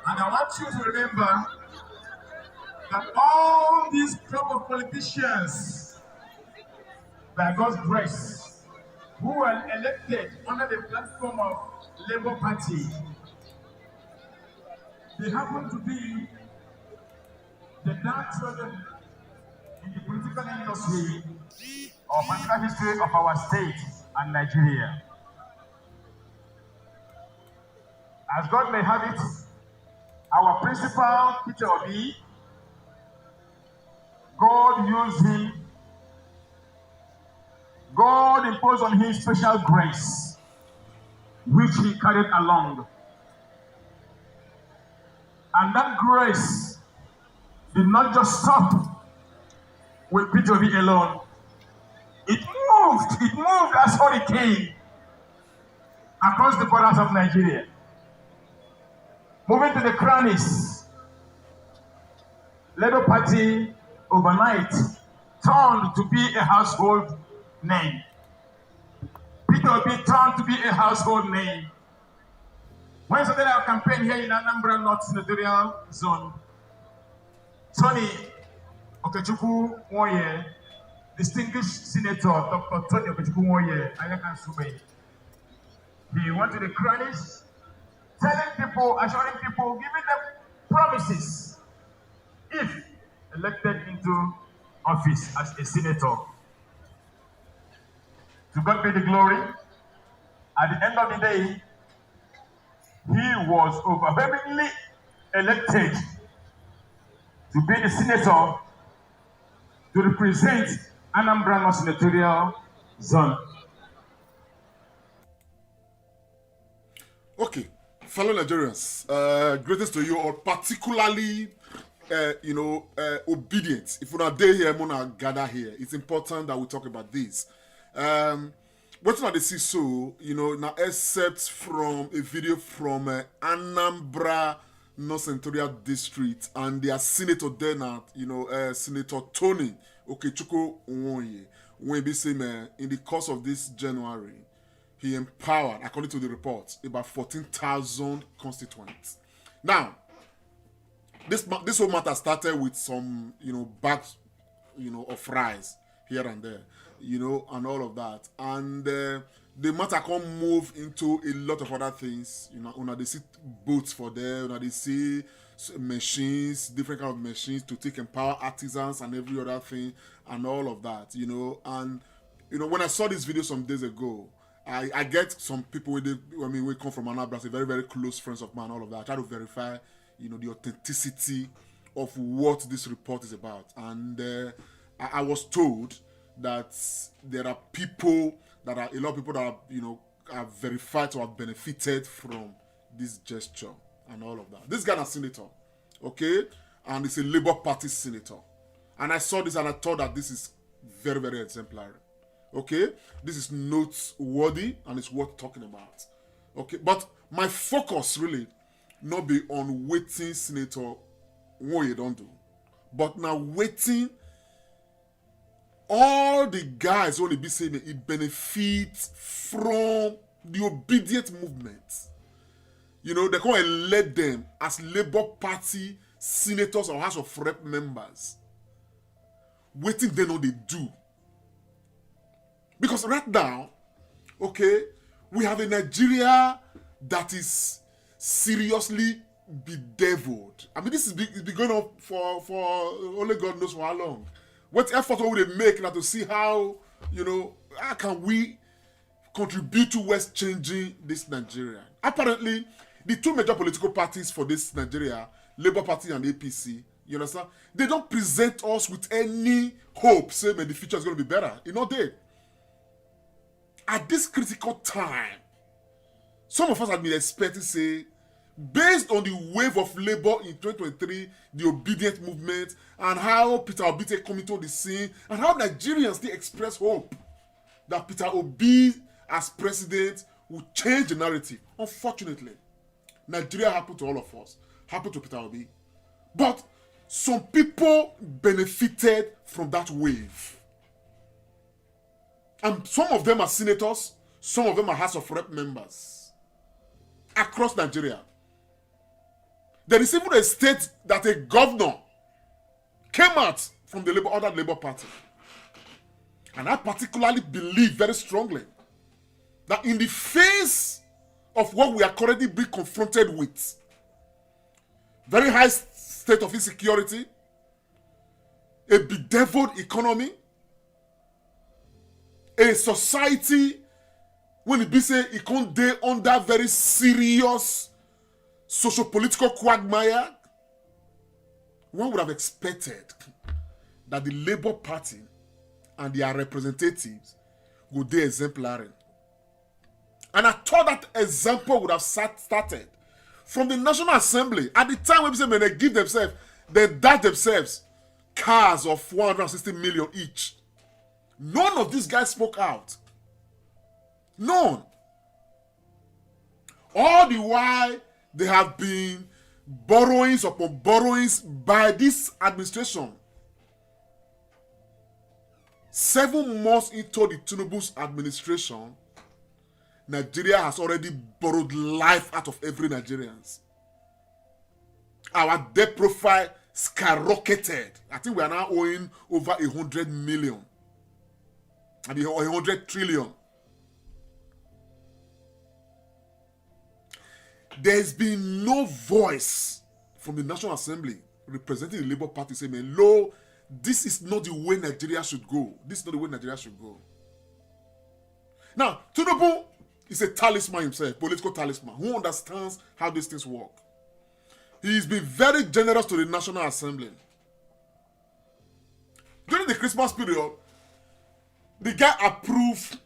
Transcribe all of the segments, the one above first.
And I want you to remember that all these crop of politicians, by God's grace, who were elected under the platform of Labour Party, they happen to be the downtrodden in the political industry or political history of our state and Nigeria. As God may have it, our principal, Peter Obi, God used him. God imposed on him special grace, which he carried along. And that grace did not just stop with Peter Obi alone. It moved as hurricane across the borders of Nigeria. Moving to the crannies, Labour Party overnight turned to be a household name. Peter Obi turned to be a household name. When we started our campaign here in Anambra North Senatorial Zone, Tony Okechukwu Nwoye, distinguished Senator Dr. Tony Okechukwu Nwoye, Ayakan Sube, he went to the crannies, telling people, assuring people, giving them promises if elected into office as a senator. To God be the glory. At the end of the day, he was overwhelmingly elected to be the senator to represent Anambra North Senatorial Zone. Okay, fellow Nigerians, greetings to you all, particularly, obedient. If we're not there here, we're not gather here. It's important that we talk about this. What not they see so, now except from a video from Anambra North Senatorial District and their senator there now, Senator Tony Okechukwu Nwoye, when be saying in the course of this January, he empowered, according to the report, about 14,000 constituents. Now, this whole matter started with some, bags, of rice here and there, and all of that. And the matter can move into a lot of other things. They see boots for them, they see machines, different kind of machines to take empower artisans and every other thing and all of that, And, when I saw this video some days ago, I get some people we come from Anambra, very, very close friends of mine, all of that. I try to verify, the authenticity of what this report is about. And I was told that there are people that are, a lot of people that are, are verified to have benefited from this gesture and all of that. This guy is a senator, okay? And it's a Labour Party senator. And I saw this and I thought that this is very, very exemplary. Okay, this is noteworthy and it's worth talking about. Okay, but my focus really not be on waiting Senator Nwoye don't do, but now waiting all the guys only be saying it benefits from the obedient movement. They can elect them as Labour Party senators or House of Rep members. Waiting they know they do. Because right now, okay, we have a Nigeria that is seriously bedeviled. I mean, this is been going on for only God knows for how long. What effort will they make now to see how, how can we contribute towards changing this Nigeria? Apparently, the two major political parties for this Nigeria, Labour Party and APC, you understand? They don't present us with any hope, saying that the future is going to be better. They. At this critical time, some of us have been expecting, say, based on the wave of labor in 2023, the obedient movement, and how Peter Obi coming to the scene, and how Nigerians still express hope that Peter Obi as president will change the narrative. Unfortunately, Nigeria happened to all of us, happened to Peter Obi. But some people benefited from that wave. And some of them are senators, some of them are House of Rep members across Nigeria. There is even a state that a governor came out from the other Labour Party. And I particularly believe very strongly that in the face of what we are currently being confronted with, very high state of insecurity, a bedeviled economy, a society when it be say it can't dey under very serious socio-political quagmire, one would have expected that the Labour Party and their representatives would be exemplary. And I thought that example would have started from the National Assembly. At the time when they give themselves, they dash themselves cars of 160 million each. None of these guys spoke out. None. All the while, they have been borrowings upon borrowings by this administration. 7 months into the Tinubu's administration, Nigeria has already borrowed life out of every Nigerian. Our debt profile skyrocketed. I think we are now owing over 100 million. I mean 100 trillion. There's been no voice from the National Assembly representing the Labour Party saying, "Lo, this is not the way Nigeria should go. This is not the way Nigeria should go." Now, Tinubu is a talisman himself, political talisman, who understands how these things work. He's been very generous to the National Assembly. During the Christmas period, the guy approved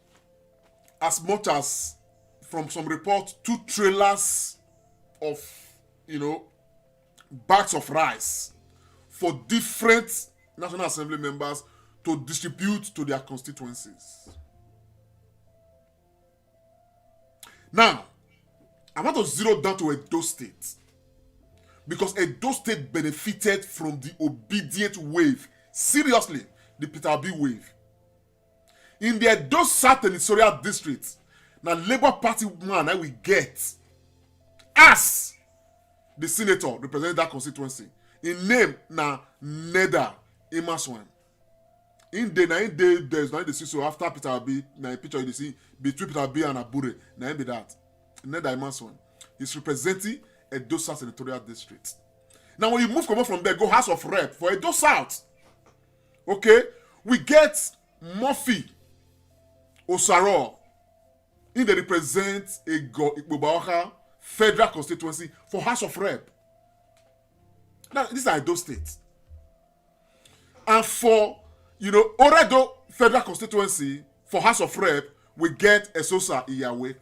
as much as, from some reports, 2 trailers of, bags of rice for different National Assembly members to distribute to their constituencies. Now, I want to zero down to Edo State, because Edo State benefited from the obedient wave. Seriously, the Peter Obi wave. In the Edo South Senatorial District, now Labour Party man I will get as the senator representing that constituency. In name na Neda Imaswan. There's now the so after Peter Obi, na picture you see between Peter Obi and Abure, na be that. Neda Imaswan is representing Edo South Senatorial District. Now when you move from there, go House of Rep for Edo South. Okay, we get Murphy Osaro. They represent Igbobaoka federal constituency for House of Rep. Now, this is Edo State. And for, Oredo federal constituency for House of Rep, we get Esosa Iyawe.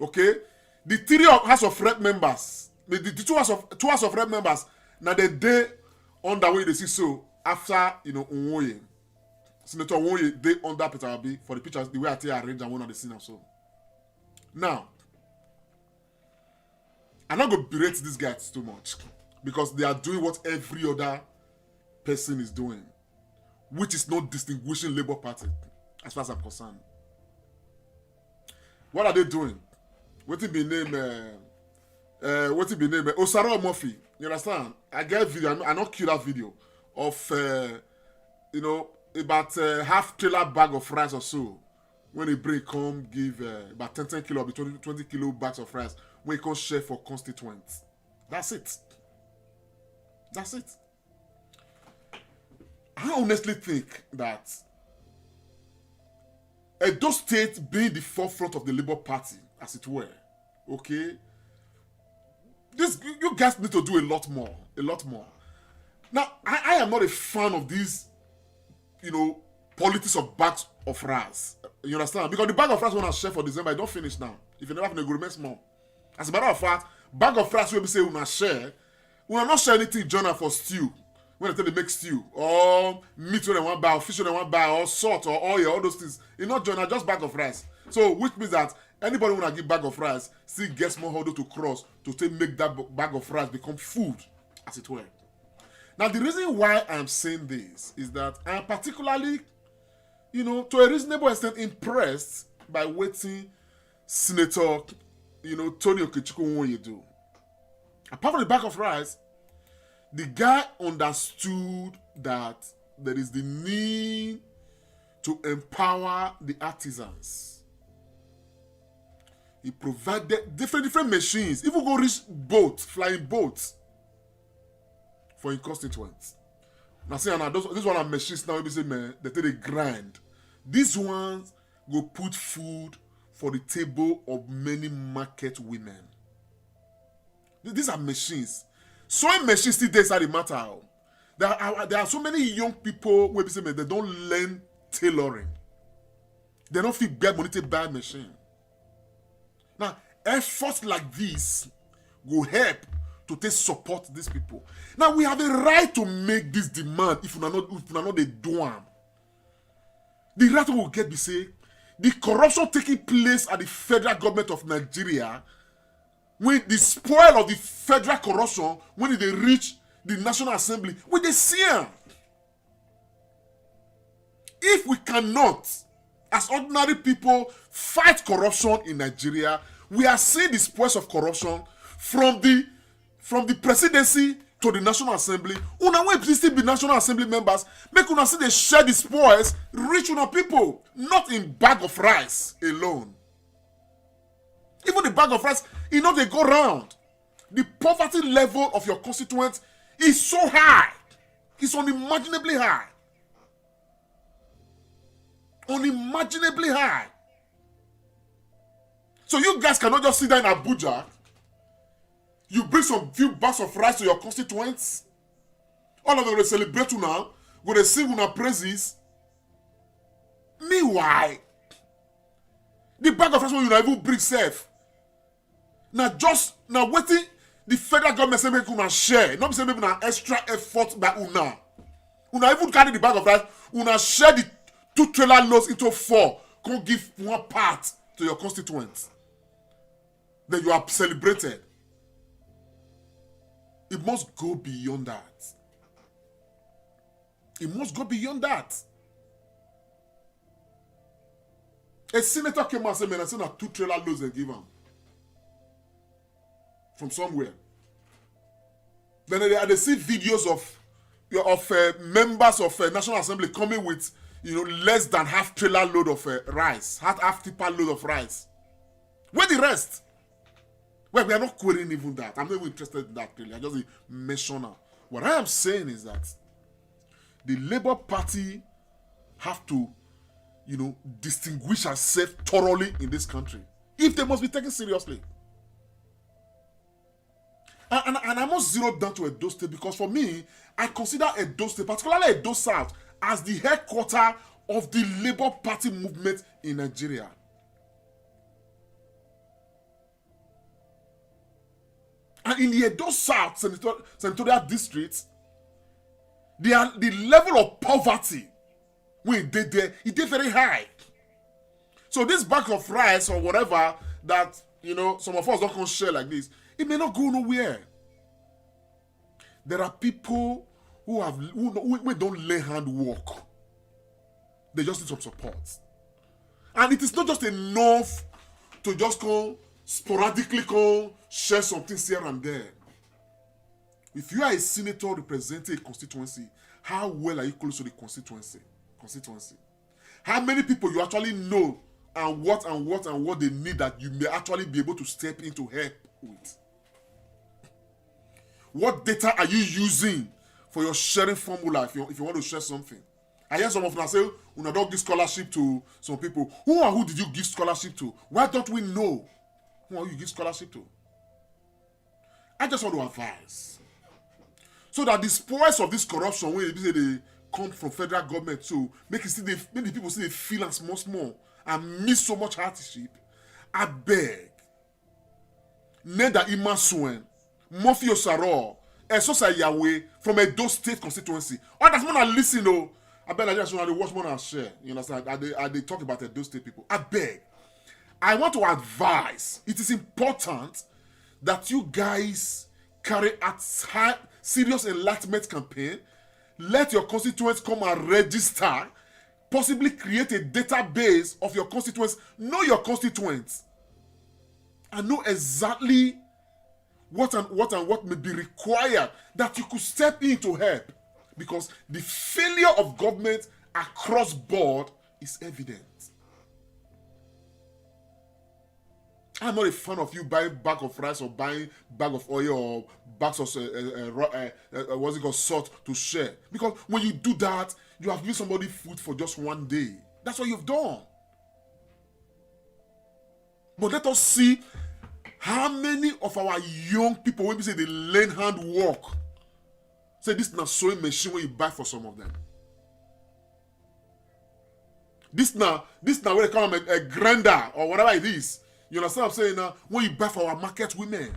Okay? The 3 House of Rep members, the two House of Rep members, now they on the way they see so after, Unwoye. Senator Nwoye, they under Peter Obi for the pictures, the way I tell arrange and one of the scene and so. Now, I'm not going to berate these guys too much because they are doing what every other person is doing, which is not distinguishing Labour Party, as far as I'm concerned. What are they doing? What it be named? Osaro Murphy. You understand? I get video. I not kill that video of about half trailer bag of rice or so. When they bring come give about 10 kilo, 20 kilo bags of rice. When you come share for constituents. That's it. That's it. I honestly think that Edo State being the forefront of the Labour Party, as it were, okay, you guys need to do a lot more. A lot more. Now, I am not a fan of these, politics of bags of rice. You understand? Because the bag of rice when I share for December, I don't finish now. If you never have an agreement, small. As a matter of fact, bag of rice will be say we share. We will not share anything journal for stew. When they tell they make stew, or meat when they want buy, or fish when they want buy, or salt, or oil, all those things. It's not journal, just bag of rice. So, which means that anybody when I give bag of rice, still gets more hurdle to cross to take make that bag of rice become food, as it were. Now, the reason why I'm saying this is that I'm particularly, to a reasonable extent impressed by waiting Senator, Tony Okechukwu Nwoye do. Apart from the bag of rice, the guy understood that there is the need to empower the artisans. He provided different machines, even go reach boats, flying boats for his constituents. Now say, this one are machines now, say, man, they take a grind. These ones go put food for the table of many market women. These are machines. Sewing machines still there inside the matter. There are so many young people where say, man, they don't learn tailoring. They don't feel bad money to buy a machine. Now, efforts like this will help to support these people. Now, we have a right to make this demand if we are not the doam. The right will get be say, the corruption taking place at the federal government of Nigeria, when the spoil of the federal corruption, when they reach the National Assembly, when they see them. If we cannot, as ordinary people, fight corruption in Nigeria, we are seeing the spoils of corruption from the presidency to the National Assembly. Una wey still be National Assembly members, make una see they share the spoils, reach una people, not in bag of rice alone. Even the bag of rice, they go round. The poverty level of your constituents is so high. It's unimaginably high. Unimaginably high. So you guys cannot just sit down in Abuja. You bring some few bags of rice to your constituents. All of them will celebrate you now. Go to sing una praises. Meanwhile, the bag of rice will even bring safe. Now waiting the federal government say make una share. Not say make una extra effort by una. Una even carry the bag of rice. Una share the 2 trailer loads into 4. Come give one part to your constituents. Then you are celebrated. It must go beyond that. It must go beyond that. A senator came and said, man, I sent 2 trailer loads and give him. From somewhere. Then they see videos of members of National Assembly coming with less than half trailer load of rice, half tipper load of rice. Where the rest? Well, we are not querying even that. I'm not even interested in that really. I just mention now. What I am saying is that the Labour Party have to, distinguish herself thoroughly in this country if they must be taken seriously. And I must zero down to Edo State because for me, I consider Edo State, particularly Edo South, as the headquarters of the Labour Party movement in Nigeria. And in the Edo South senatorial district, the level of poverty when they there, it is very high. So this bag of rice or whatever that some of us don't come share like this, it may not go nowhere. There are people who don't lay hand work. They just need some support. And it is not just enough to just come sporadically share some things here and there. If you are a senator representing a constituency, how well are you close to the constituency? How many people you actually know and what they need that you may actually be able to step in to help with? What data are you using for your sharing formula if you want to share something? I hear some of them say, "Una don't give scholarship to some people." Who did you give scholarship to? Why don't we know who you give scholarship to? I just want to advise so that the spoils of this corruption, when they come from federal government, to make the people see they feel and small and miss so much hardship. I beg, Neda Imasuen, Murphy Osaro, Esosa Yahweh from Edo State constituency. Oh, that's when I listen, though. I beg, I just want to watch more and share. You understand? They talk about Edo State people. I beg. I want to advise. It is important that you guys carry out serious enlightenment campaign. Let your constituents come and register. Possibly create a database of your constituents. Know your constituents. And know exactly what may be required that you could step in to help, because the failure of government across board is evident. I'm not a fan of you buying bag of rice or buying bag of oil or bags of what's it called, salt to share, because when you do that, you have given somebody food for just one day. That's what you've done. But let us see how many of our young people, when we say they learn handwork, say this is not sewing machine when you buy for some of them. This now what they call them a grinder or whatever it is. You understand what I'm saying now? When you buy for our market women.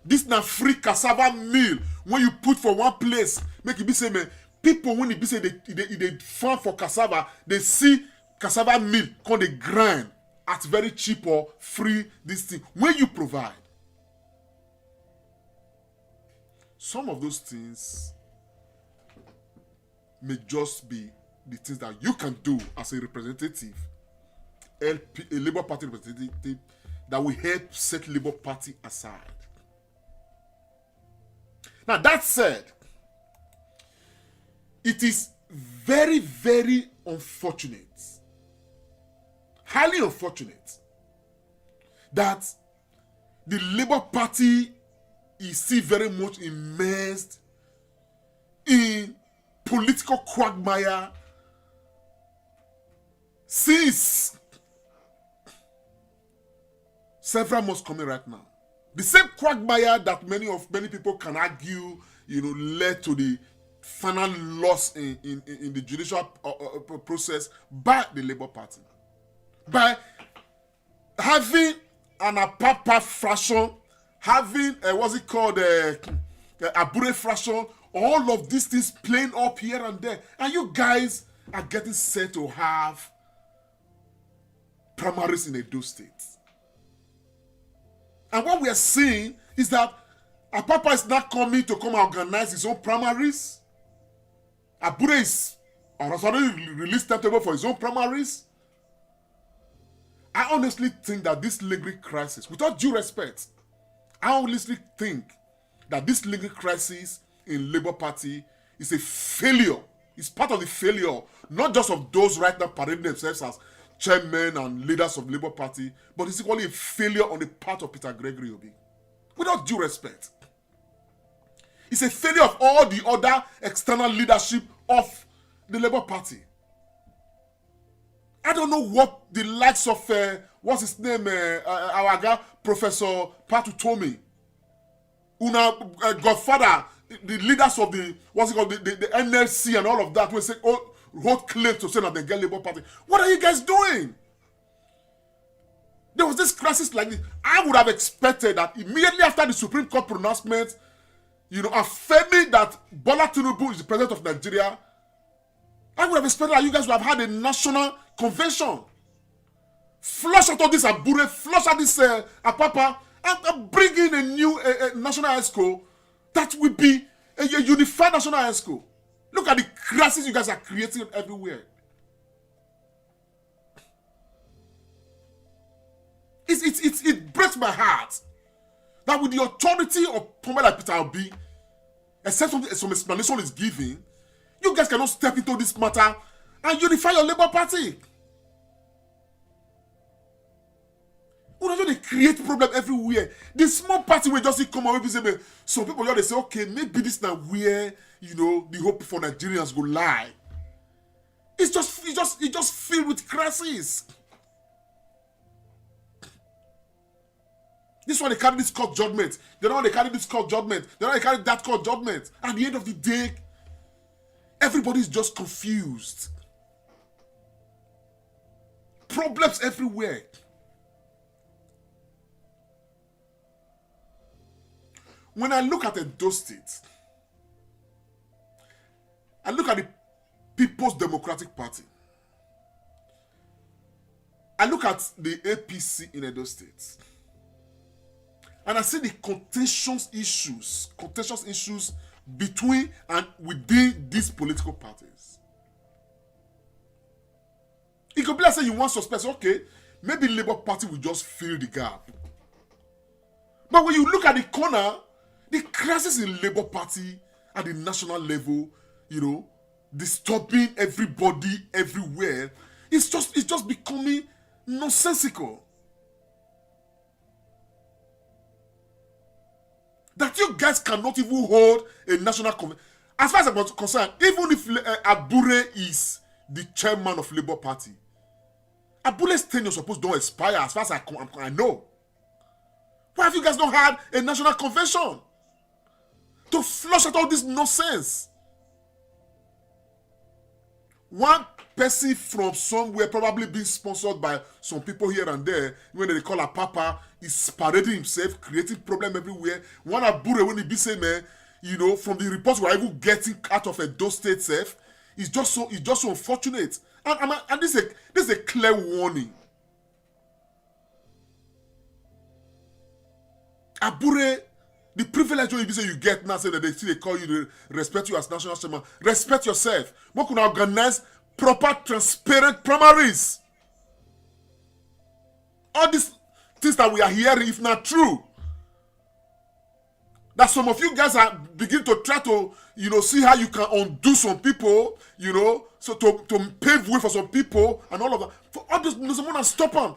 This now free cassava meal when you put for one place. Make it be say, man, people when it be say they farm for cassava, they see cassava meal called they grind at very cheap or free this thing. When you provide. Some of those things may just be the things that you can do as a representative, a Labour Party representative, that will help set Labour Party aside. Now that said, it is very, very unfortunate, highly unfortunate, that the Labour Party is still very much immersed in political quagmire since several months coming right now. The same quagmire that many people can argue, led to the final loss in the judicial process by the Labour Party. By having an Apapa fraction, having what's it called, Abure fraction, all of these things playing up here and there, and you guys are getting set to have primaries in Edo State. And what we are seeing is that Apapa is not coming to come and organize his own primaries. Abure is already released timetable for his own primaries. I honestly think that this lingering crisis, with all due respect, I honestly think that this lingering crisis in Labour Party is a failure. It's part of the failure, not just of those right now parading themselves as chairmen and leaders of the Labour Party, but it's equally a failure on the part of Peter Gregory Obi. Without due respect. It's a failure of all the other external leadership of the Labour Party. I don't know what the likes of, what's his name, our guy, Professor Patu Tomi, Una Godfather, the leaders of the, what's it called, the NLC and all of that, will say, hold claim to say that they get Labour Party. What are you guys doing? There was this crisis like this. I would have expected that immediately after the Supreme Court pronouncement, affirming that Bola Tinubu is the president of Nigeria, I would have expected that you guys would have had a national convention. Flush out all this Abure, flush out this Apapa, and bring in a new national ESCO that will be a unified national ESCO. Look at the crisis you guys are creating everywhere. It breaks my heart that with the authority of Poma like Peter Obi, except some explanation is given, you guys cannot step into this matter and unify your Labour Party. They create problem everywhere. The small party will just come out and say, some people they say, okay, maybe this is now where the hope for Nigerians go lie. It's just filled with crises. This one they carry this court judgment. The other one they carry this court judgment. The other they carry that court judgment. At the end of the day, everybody's just confused. Problems everywhere. When I look at Edo State, I look at the People's Democratic Party. I look at the APC in Edo State. And I see the contentious issues between and within these political parties. It could be like say you want to suspect, okay, maybe Labour Party will just fill the gap. But when you look at the corner, the crisis in Labour Party at the national level, disturbing everybody everywhere, it's just becoming nonsensical. That you guys cannot even hold a national convention. As far as I'm concerned, even if Abure is the chairman of Labour Party, Abure's tenure supposed don't expire as far as I know. Why have you guys not had a national convention to flush out all this nonsense? One person from somewhere, probably being sponsored by some people here and there, when they call a papa, is parading himself, creating problem everywhere. One Abure, when he be saying, man, from the reports we are even getting out of Edo State self, it's just so unfortunate. And this is a clear warning. Abure, the privilege you get now, say that they call you to respect you as national chairman. Respect yourself. We can organize proper, transparent primaries. All these things that we are hearing, if not true, that some of you guys are beginning to try to, see how you can undo some people, so to pave way for some people and all of that. For all this, someone to stop them.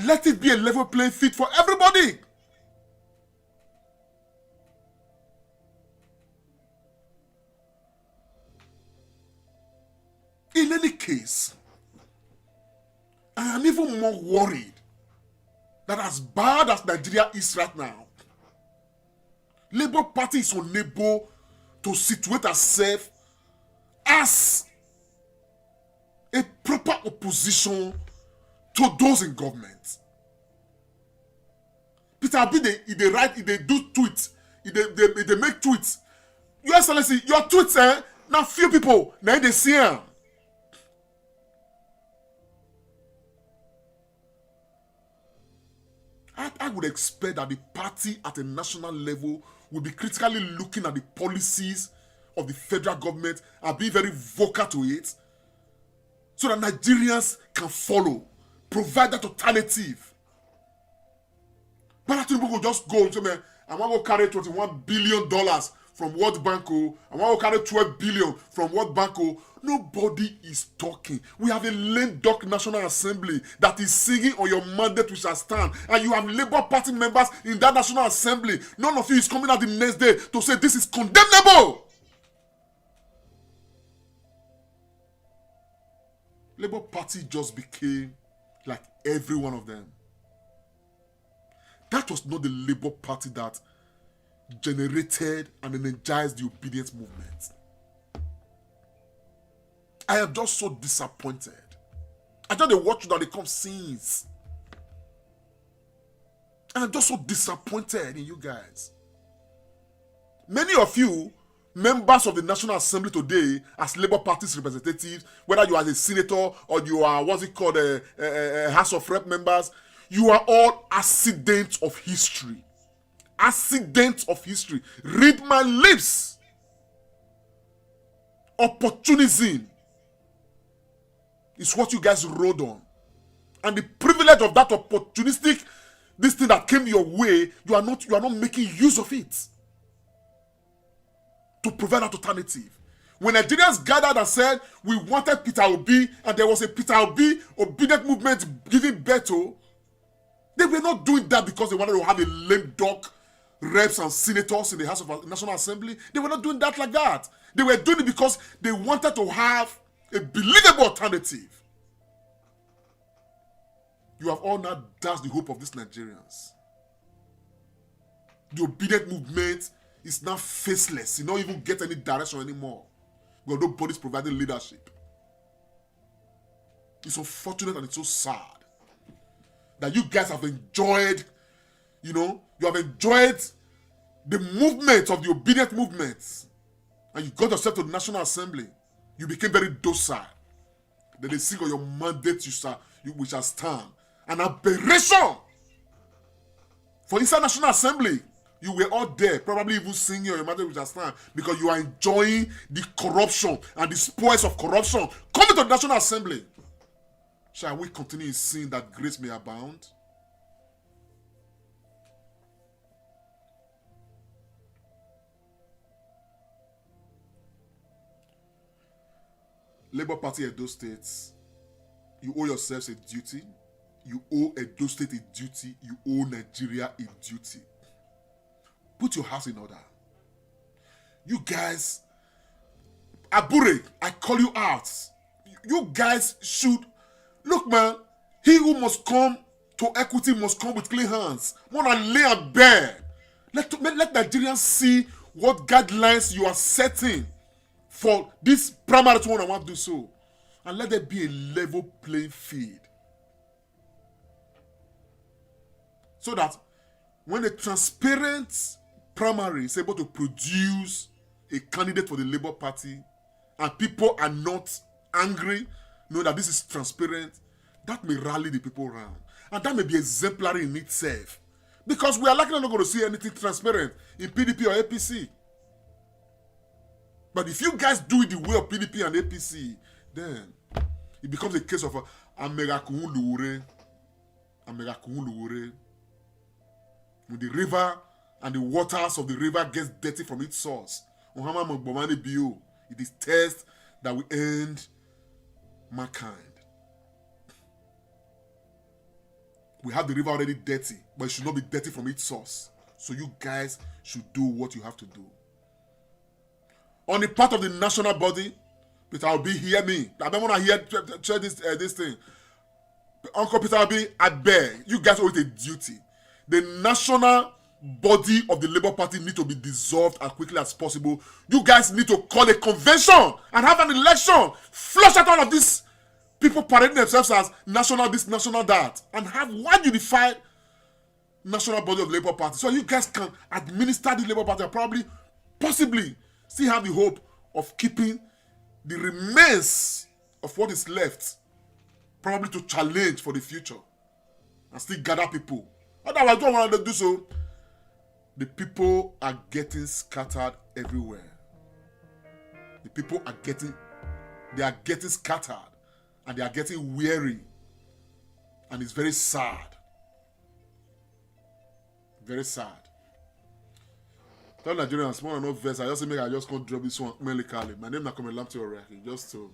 Let it be a level playing field for everybody. In any case, I am even more worried that as bad as Nigeria is right now, Labour Party is unable to situate herself as a proper opposition to those in government. Peter Obi, they do tweets, they make tweets. Your Excellency, your tweets, now few people, now they see them. I would expect that the party at a national level will be critically looking at the policies of the federal government and be very vocal to it so that Nigerians can follow, provide that alternative. But I think we will just go and say, man, I want to carry $21 billion from World Bank, I want to carry 12 billion from World Bank. Nobody is talking. We have a lame duck National Assembly that is singing on your mandate we shall stand. And you have Labour Party members in that National Assembly. None of you is coming out the next day to say this is condemnable. Labour Party just became like every one of them. That was not the Labour Party that generated and energized the obedience movement. I am just so disappointed. I just watch that they come scenes. And I'm just so disappointed in you guys. Many of you, members of the National Assembly today, as Labour Party's representatives, whether you are a senator or you are a House of Rep members, you are all accidents of history. Accidents of history. Read my lips. Opportunism is what you guys rode on. And the privilege of that opportunistic, this thing that came your way, you are not making use of it to provide that alternative. When Nigerians gathered and said we wanted Peter Obi, and there was a Peter Obi obedient movement giving birth to, they were not doing that because they wanted to have a lame duck reps and senators in the House of National Assembly. They were not doing that like that. They were doing it because they wanted to have a believable alternative. You have all now dashed the hope of these Nigerians. The obedient movement is now faceless. You don't even get any direction anymore. Because nobody's providing leadership. It's unfortunate and it's so sad that you guys have enjoyed, you have enjoyed the movement of the obedient movement. And you got yourself to the National Assembly. You became very docile. Then they sing on your mandate we shall stand. An aberration. For inside National Assembly, you were all there, probably even singing on your mandate we shall stand, because you are enjoying the corruption and the spoils of corruption coming to the National Assembly. Shall we continue in sin that grace may abound? Labour Party Edo State, you owe yourselves a duty. You owe Edo State a duty. You owe Nigeria a duty. Put your house in order. You guys, Abure, I call you out. You guys should, look man, he who must come to equity must come with clean hands. Wanna lay and bare. Let Nigerians see what guidelines you are setting for this primary one I want to do so. And let there be a level playing field. So that when a transparent primary is able to produce a candidate for the Labour Party and people are not angry, know that this is transparent, that may rally the people around. And that may be exemplary in itself. Because we are likely not going to see anything transparent in PDP or APC. But if you guys do it the way of PDP and APC, then it becomes a case of Amegakun Lure. When the river and the waters of the river gets dirty from its source, it is thirst that will end mankind. We have the river already dirty, but it should not be dirty from its source. So you guys should do what you have to do. On the part of the national body, Peter Obi, hear me. I don't want to hear this thing. Uncle Peter Obi, I beg, you guys owe it a duty. The national body of the Labour Party need to be dissolved as quickly as possible. You guys need to call a convention and have an election. Flush out all of these people parading themselves as national this, national that, and have one unified national body of the Labour Party. So you guys can administer the Labour Party and probably, possibly, still have the hope of keeping the remains of what is left, probably to challenge for the future and still gather people. Otherwise, don't want to do so. The people are getting scattered everywhere. The people are getting scattered and they are getting weary. And it's very sad. Very sad. Tell Nigerians, small enough verse. I just can't drop this one medically. My name is Nakomi Lamte Oreki. Just to.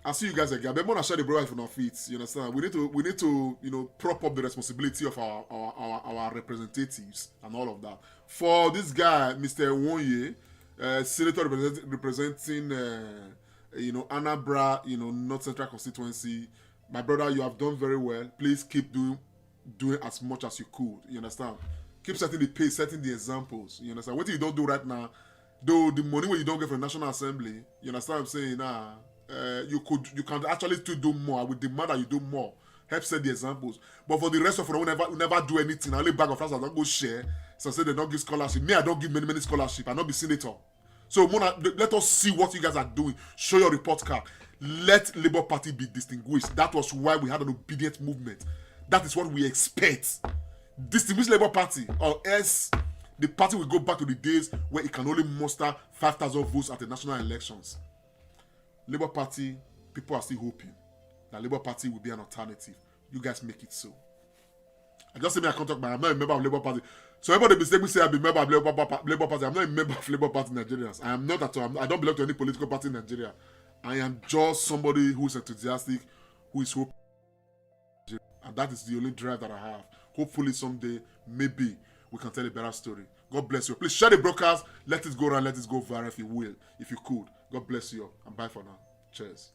I'll see you guys again. But I want to share the brothers from our feet. You understand? We need to, prop up the responsibility of our representatives and all of that. For this guy, Mr. Wonye, senator representing Anambra, North Central constituency. My brother, you have done very well. Please keep doing as much as you could. You understand? Keep setting the pace, setting the examples. You understand? What you don't do right now, though the money what you don't get from the National Assembly, you understand what I'm saying? You can actually still do more. I would demand that you do more. Help set the examples. But for the rest of us, we never do anything. I only bag of flowers, I don't go share. So say they don't give scholarship. Me, I don't give many scholarship. I not be senator. So let us see what you guys are doing. Show your report card. Let Labour Party be distinguished. That was why we had an obedient movement. That is what we expect. Distinguished Labour Party, or else the party will go back to the days where it can only muster 5,000 votes at the national elections. Labour Party, people are still hoping that Labour Party will be an alternative. You guys make it so. I just say me I can't talk about. I'm not a member of Labour Party. So everybody mistake me say I be a member of Labour Party. I'm not a member of Labour Party Nigerians. I am not at all. I don't belong to any political party in Nigeria. I am just somebody who is enthusiastic, who is hoping. And that is the only drive that I have. Hopefully someday, maybe, we can tell a better story. God bless you. Please share the broadcast. Let it go around. Let it go viral if you will. If you could. God bless you. And bye for now. Cheers.